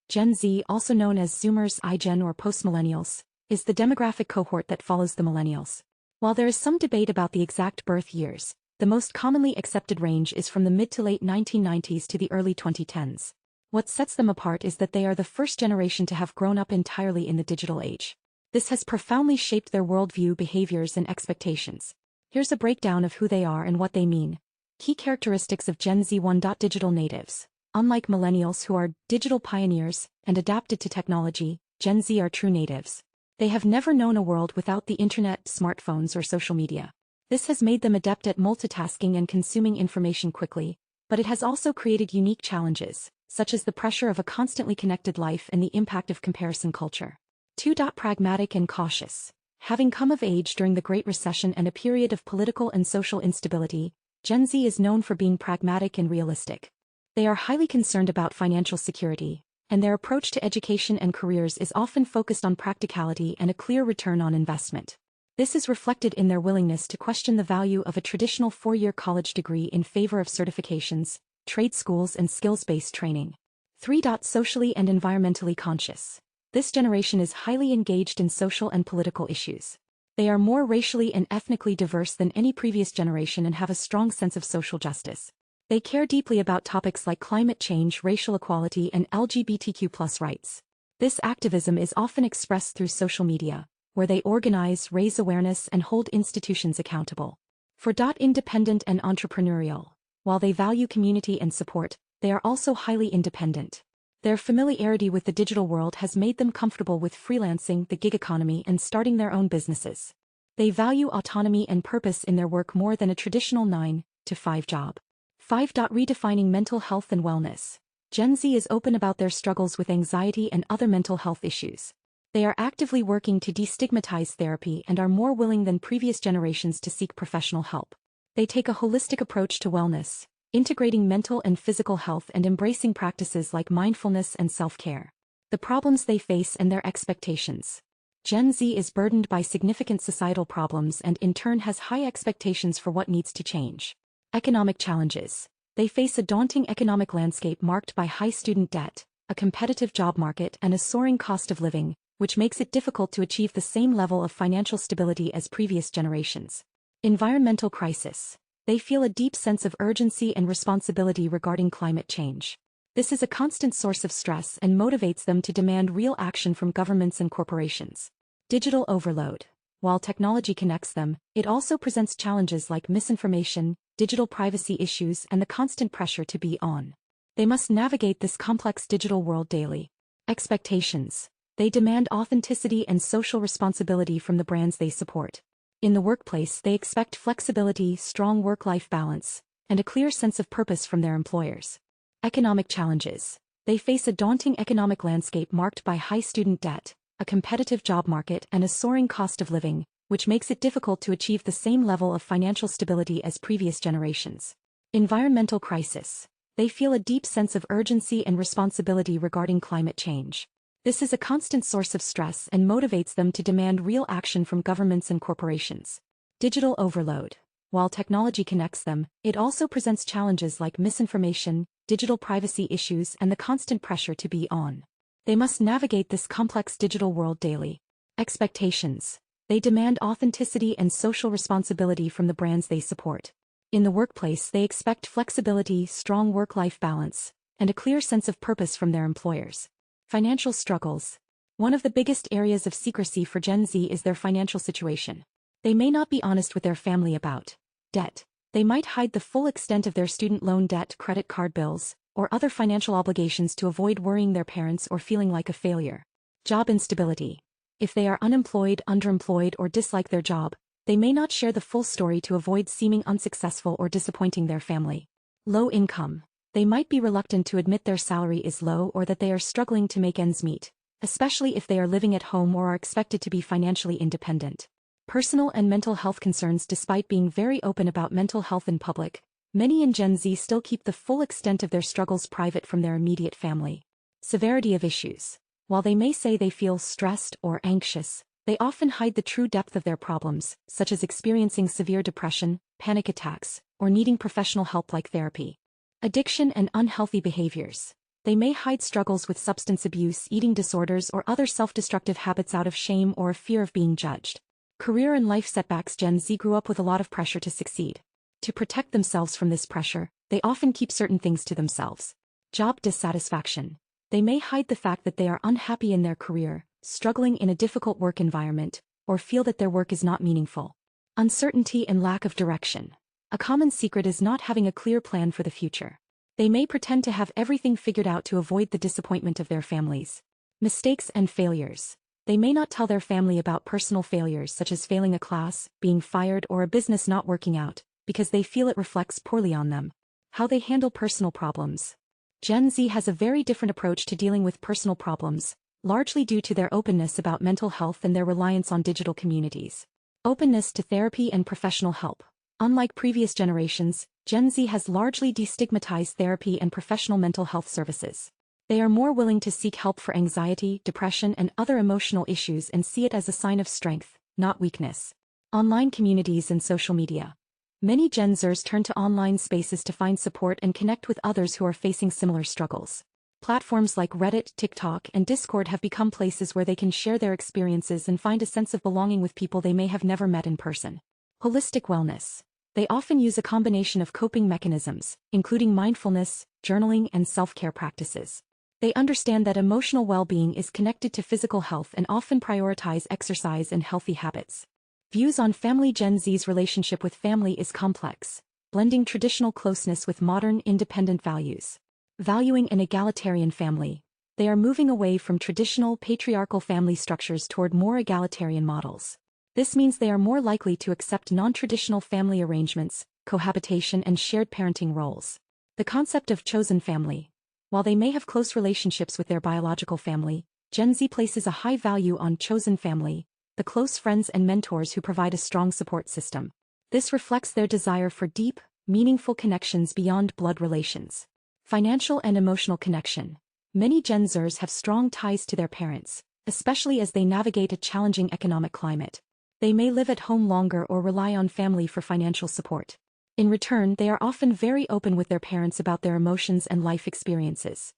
Gen Z, also known as Zoomers, iGen or Postmillennials, is the demographic cohort that follows the millennials. While there is some debate about the exact birth years, the most commonly accepted range is from the mid to late 1990s to the early 2010s. What sets them apart is that they are the first generation to have grown up entirely in the digital age. This has profoundly shaped their worldview, behaviors, and expectations. Here's a breakdown of who they are and what they mean. Key characteristics of Gen Z. 1. Digital natives. Unlike millennials who are digital pioneers and adapted to technology, Gen Z are true natives. They have never known a world without the internet, smartphones, or social media. This has made them adept at multitasking and consuming information quickly, but it has also created unique challenges, such as the pressure of a constantly connected life and the impact of comparison culture. 2. Pragmatic and cautious. Having come of age during the Great Recession and a period of political and social instability, Gen Z is known for being pragmatic and realistic. They are highly concerned about financial security, and their approach to education and careers is often focused on practicality and a clear return on investment. This is reflected in their willingness to question the value of a traditional four-year college degree in favor of certifications, trade schools, and skills-based training. 3. Socially and environmentally conscious. This generation is highly engaged in social and political issues. They are more racially and ethnically diverse than any previous generation and have a strong sense of social justice. They care deeply about topics like climate change, racial equality, and LGBTQ+ rights. This activism is often expressed through social media, where they organize, raise awareness, and hold institutions accountable. 4. Independent and entrepreneurial. While they value community and support, they are also highly independent. Their familiarity with the digital world has made them comfortable with freelancing, the gig economy, and starting their own businesses. They value autonomy and purpose in their work more than a traditional 9-to-5 job. 5. Redefining mental health and wellness. Gen Z is open about their struggles with anxiety and other mental health issues. They are actively working to destigmatize therapy and are more willing than previous generations to seek professional help. They take a holistic approach to wellness, integrating mental and physical health and embracing practices like mindfulness and self-care. The problems they face and their expectations. Gen Z is burdened by significant societal problems and in turn has high expectations for what needs to change. Economic challenges. They face a daunting economic landscape marked by high student debt, a competitive job market, and a soaring cost of living, which makes it difficult to achieve the same level of financial stability as previous generations. Environmental crisis. They feel a deep sense of urgency and responsibility regarding climate change. This is a constant source of stress and motivates them to demand real action from governments and corporations. Digital overload. While technology connects them, it also presents challenges like misinformation, digital privacy issues, and the constant pressure to be on. They must navigate this complex digital world daily. Expectations. They demand authenticity and social responsibility from the brands they support. In the workplace, they expect flexibility, strong work-life balance, and a clear sense of purpose from their employers. Economic challenges. They face a daunting economic landscape marked by high student debt, a competitive job market, and a soaring cost of living, which makes it difficult to achieve the same level of financial stability as previous generations. Environmental crisis. They feel a deep sense of urgency and responsibility regarding climate change. This is a constant source of stress and motivates them to demand real action from governments and corporations. Digital overload. While technology connects them, it also presents challenges like misinformation, digital privacy issues, and the constant pressure to be on. They must navigate this complex digital world daily. Expectations. They demand authenticity and social responsibility from the brands they support. In the workplace, they expect flexibility, strong work-life balance, and a clear sense of purpose from their employers. Financial struggles. One of the biggest areas of secrecy for Gen Z is their financial situation. They may not be honest with their family about debt. They might hide the full extent of their student loan debt, credit card bills, or other financial obligations to avoid worrying their parents or feeling like a failure. Job instability. If they are unemployed, underemployed, or dislike their job, they may not share the full story to avoid seeming unsuccessful or disappointing their family. Low income. They might be reluctant to admit their salary is low or that they are struggling to make ends meet, especially if they are living at home or are expected to be financially independent. Personal and mental health concerns. Despite being very open about mental health in public, many in Gen Z still keep the full extent of their struggles private from their immediate family. Severity of issues. While they may say they feel stressed or anxious, they often hide the true depth of their problems, such as experiencing severe depression, panic attacks, or needing professional help like therapy. Addiction and unhealthy behaviors. They may hide struggles with substance abuse, eating disorders, or other self-destructive habits out of shame or a fear of being judged. Career and life setbacks. Gen Z grew up with a lot of pressure to succeed. To protect themselves from this pressure, they often keep certain things to themselves. Job dissatisfaction. They may hide the fact that they are unhappy in their career, struggling in a difficult work environment, or feel that their work is not meaningful. Uncertainty and lack of direction. A common secret is not having a clear plan for the future. They may pretend to have everything figured out to avoid the disappointment of their families. Mistakes and failures. They may not tell their family about personal failures such as failing a class, being fired, or a business not working out, because they feel it reflects poorly on them. How they handle personal problems. Gen Z has a very different approach to dealing with personal problems, largely due to their openness about mental health and their reliance on digital communities. Openness to therapy and professional help. Unlike previous generations, Gen Z has largely destigmatized therapy and professional mental health services. They are more willing to seek help for anxiety, depression, and other emotional issues and see it as a sign of strength, not weakness. Online communities and social media. Many Gen Zers turn to online spaces to find support and connect with others who are facing similar struggles. Platforms like Reddit, TikTok, and Discord have become places where they can share their experiences and find a sense of belonging with people they may have never met in person. Holistic wellness. They often use a combination of coping mechanisms, including mindfulness, journaling, and self-care practices. They understand that emotional well-being is connected to physical health and often prioritize exercise and healthy habits. Views on family. Gen Z's relationship with family is complex, blending traditional closeness with modern, independent values. Valuing an egalitarian family. They are moving away from traditional patriarchal family structures toward more egalitarian models. This means they are more likely to accept non-traditional family arrangements, cohabitation, and shared parenting roles. The concept of chosen family. While they may have close relationships with their biological family, Gen Z places a high value on chosen family, the close friends and mentors who provide a strong support system. This reflects their desire for deep, meaningful connections beyond blood relations. Financial and emotional connection. Many Gen Zers have strong ties to their parents, especially as they navigate a challenging economic climate. They may live at home longer or rely on family for financial support. In return, they are often very open with their parents about their emotions and life experiences.